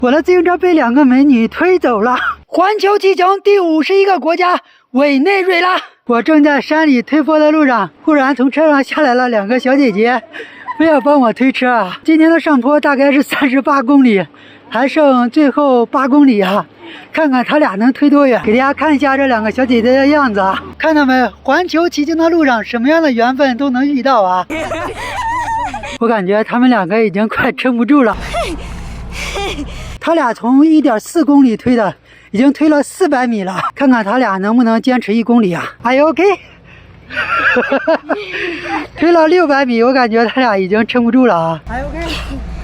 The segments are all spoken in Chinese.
我的自行车被2个美女推走了。环球骑行第51个国家委内瑞拉。我正在山里推坡的路上，忽然从车上下来了2个小姐姐，非要帮我推车啊！今天的上坡大概是38公里，还剩最后8公里啊！看看他俩能推多远，给大家看一下这2个小姐姐的样子啊！看到没？环球骑行的路上，什么样的缘分都能遇到啊！我感觉他们2个已经快撑不住了。他俩从1.4公里推的，已经推了400米了，看看他俩能不能坚持1公里啊 ？Are you OK？ 推了600米，我感觉他俩已经撑不住了啊 ！Are you OK？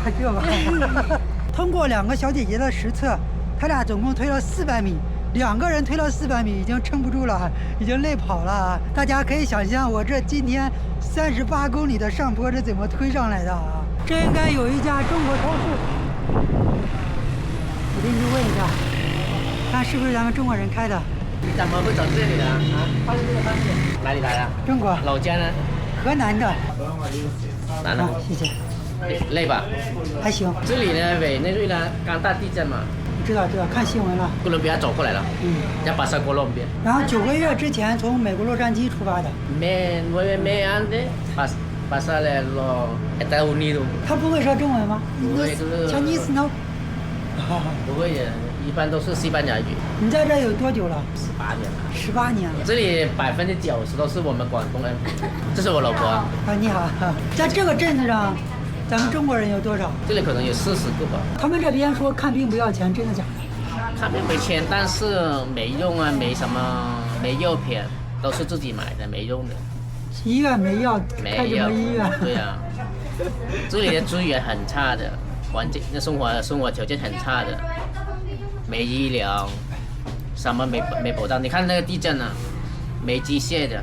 快去吧。通过2个小姐姐的实测，他俩总共推了400米，2个人推了400米，已经撑不住了，已经累跑了啊！大家可以想象我这今天38公里的上坡是怎么推上来的啊！这应该有一家中国超市。我进去问一下，看是不是咱们中国人开的。你怎么会走这里的啊？发现这个方式，哪里来的？中国。老家呢？河南的。南的。谢谢。累吧？还行。这里呢，委内瑞拉刚大地震嘛。知道，看新闻了。哥伦比亚走过来了。要巴萨哥伦比亚。然后9个月之前从美国洛杉矶出发的。Me antes pasar los Estados Unidos。他不会说中文吗？不会，就是 Chinese no。不会的，一般都是西班牙语。你在这有多久了？18年了。18年了。这里90%都是我们广东人。这是我老婆。啊，你好。在这个镇子上，咱们中国人有多少？这里可能有40个吧。他们这边说看病不要钱，真的假的？看病没钱，但是没用啊，没什么，没药品，都是自己买的，没用的。医院没药，开什么医院？对呀，这里的资源很差的。环境、生活条件很差的，没医疗，什么没保障。你看那个地震啊，没机械的，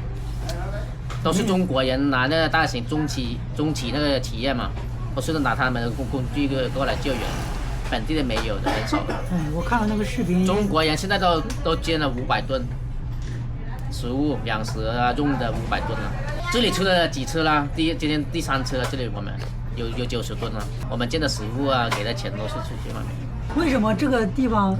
都是中国人拿那个大型中企那个企业嘛，都是拿他们的工具过来救援，本地的没有的很少。我看到那个视频，中国人现在都捐了500吨食物、粮食啊，用的500吨了。这里出了几车啦？今天第3车了，这里我们。有90吨了，我们建的食物啊，给的钱都是出去外面。为什么这个地方，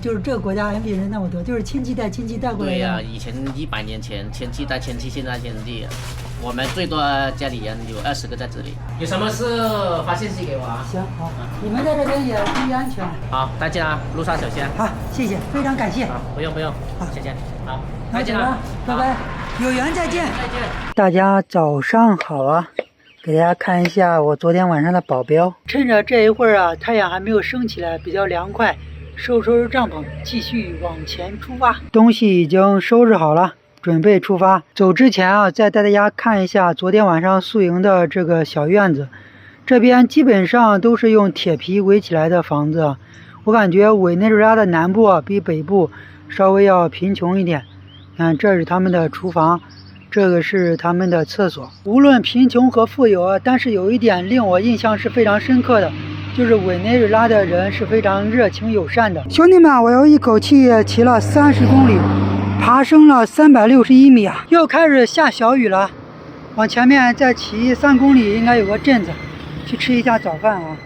就是这个国家人比人那么多？就是亲戚带亲戚带过来的。对呀，以前100年前亲戚带亲戚，现在亲戚。我们最多家里人有20个在这里。有什么事发信息给我啊？行，好，你们在这边也注意安全。好，再见啊，路上小心。好，谢谢，非常感谢。好，不用，好，谢谢。好，再见了，拜拜，有缘再见。再见。大家早上好啊。给大家看一下我昨天晚上的保镖，趁着这一会儿啊，太阳还没有升起来，比较凉快，收拾帐篷，继续往前出发。东西已经收拾好了，准备出发。走之前啊，再带大家看一下昨天晚上宿营的这个小院子。这边基本上都是用铁皮围起来的房子。我感觉委内瑞拉的南部啊，比北部稍微要贫穷一点。看，这是他们的厨房。这个是他们的厕所。无论贫穷和富有啊，但是有一点令我印象是非常深刻的，就是委内瑞拉的人是非常热情友善的。兄弟们，我又一口气骑了30公里，爬升了361米啊！又开始下小雨了。往前面再骑3公里，应该有个镇子，去吃一下早饭啊。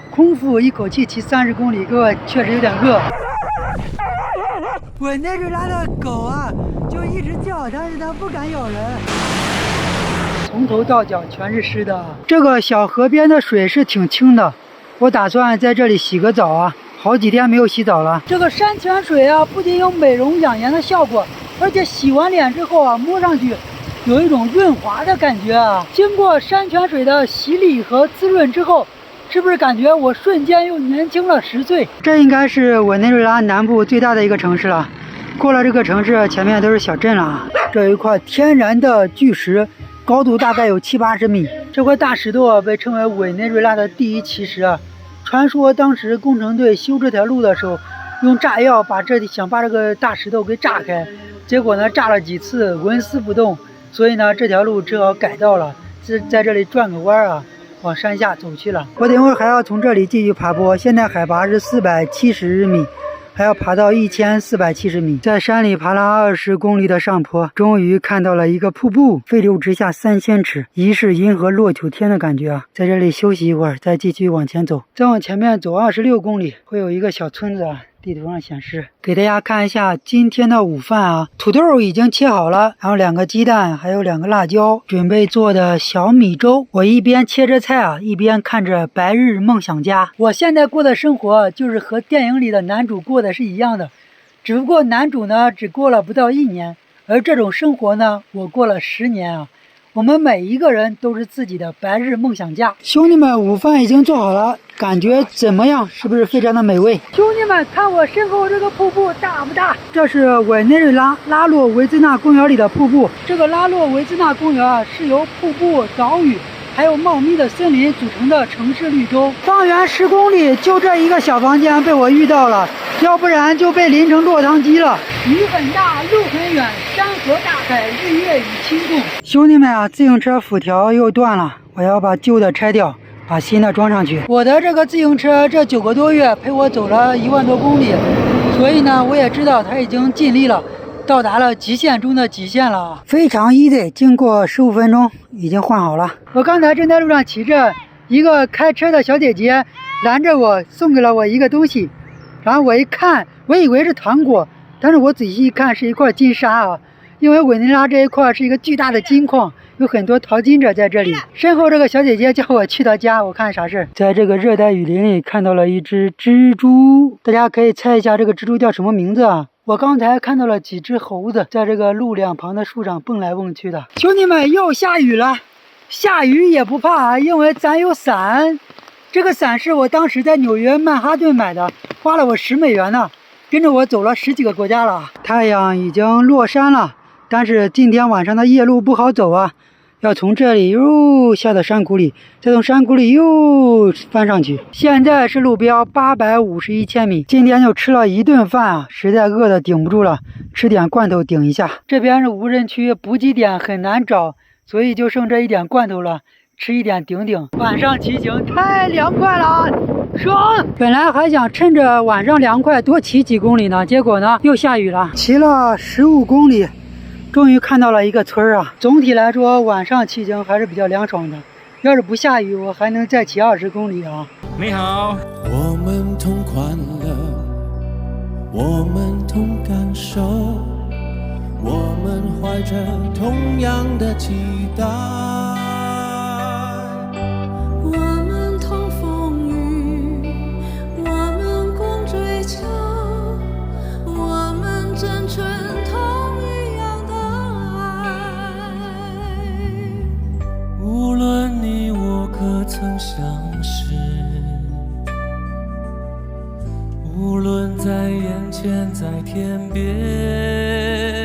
空腹一口气骑30公里，各位确实有点饿。委内瑞拉的狗啊，就一直叫，但是它不敢咬人。从头到脚全是湿的。这个小河边的水是挺清的，我打算在这里洗个澡啊，好几天没有洗澡了。这个山泉水啊，不仅有美容养颜的效果，而且洗完脸之后啊，摸上去有一种润滑的感觉啊。经过山泉水的洗礼和滋润之后，是不是感觉我瞬间又年轻了10岁？这应该是委内瑞拉南部最大的一个城市了。过了这个城市，前面都是小镇了。这有一块天然的巨石，高度大概有70-80米。这块大石头啊，被称为委内瑞拉的第1奇石啊。传说当时工程队修这条路的时候，用炸药想把这个大石头给炸开，结果呢炸了几次纹丝不动，所以呢这条路只好改道了，在这里转个弯啊，往山下走去了。我等会儿还要从这里继续爬坡，现在海拔是470米。还要爬到1470米，在山里爬了20公里的上坡，终于看到了一个瀑布，飞流直下3000尺，疑是银河落九天的感觉啊！在这里休息一会儿，再继续往前走。再往前面走26公里，会有一个小村子啊。地图上显示，给大家看一下今天的午饭啊，土豆已经切好了，然后2个鸡蛋，还有2个辣椒，准备做的小米粥。我一边切着菜啊，一边看着《白日梦想家》。我现在过的生活就是和电影里的男主过的是一样的，只不过男主呢只过了不到1年，而这种生活呢，我过了10年啊。我们每一个人都是自己的白日梦想家。兄弟们，午饭已经做好了，感觉怎么样？是不是非常的美味？兄弟们，看我身后这个瀑布大不大？这是委内瑞拉拉洛维兹纳公园里的瀑布。这个拉洛维兹纳公园啊，是由瀑布、岛屿还有茂密的森林组成的城市绿洲。方圆10公里就这一个小房间被我遇到了，要不然就被淋成落汤鸡了。雨很大，路很远，山河大海，日月与轻共。兄弟们啊，自行车辐条又断了，我要把旧的拆掉，把新的装上去。我的这个自行车这9个多月陪我走了1万多公里，所以呢，我也知道它已经尽力了，到达了极限中的极限了。非常 easy， 经过15分钟已经换好了。我刚才正在路上骑着，一个开车的小姐姐拦着我，送给了我一个东西，然后我一看，我以为是糖果，但是我仔细一看是一块金沙啊，因为委内瑞拉这一块是一个巨大的金矿，有很多淘金者在这里。身后这个小姐姐叫我去她家，我看啥事。在这个热带雨林里看到了一只蜘蛛，大家可以猜一下这个蜘蛛叫什么名字啊？我刚才看到了几只猴子在这个路两旁的树上蹦来蹦去的。兄弟们，又下雨了，下雨也不怕，因为咱有伞。这个伞是我当时在纽约曼哈顿买的，花了我10美元呢，跟着我走了10几个国家了。太阳已经落山了，但是今天晚上的夜路不好走啊，要从这里又下到山谷里，再从山谷里又翻上去。现在是路标851千米，今天就吃了1顿饭啊，实在饿得顶不住了，吃点罐头顶一下。这边是无人区，补给点很难找，所以就剩这一点罐头了，吃一点顶顶。晚上骑行太凉快了，爽！本来还想趁着晚上凉快多骑几公里呢，结果呢又下雨了，骑了15公里。终于看到了一个村儿啊！总体来说，晚上骑行还是比较凉爽的。要是不下雨，我还能再骑20公里啊！你好，我们同快乐，我们同感受，我们怀着同样的期待。我们同风雨，我们共追求，我们真纯同一样的爱。无论你我可曾相识，无论在眼前在天边，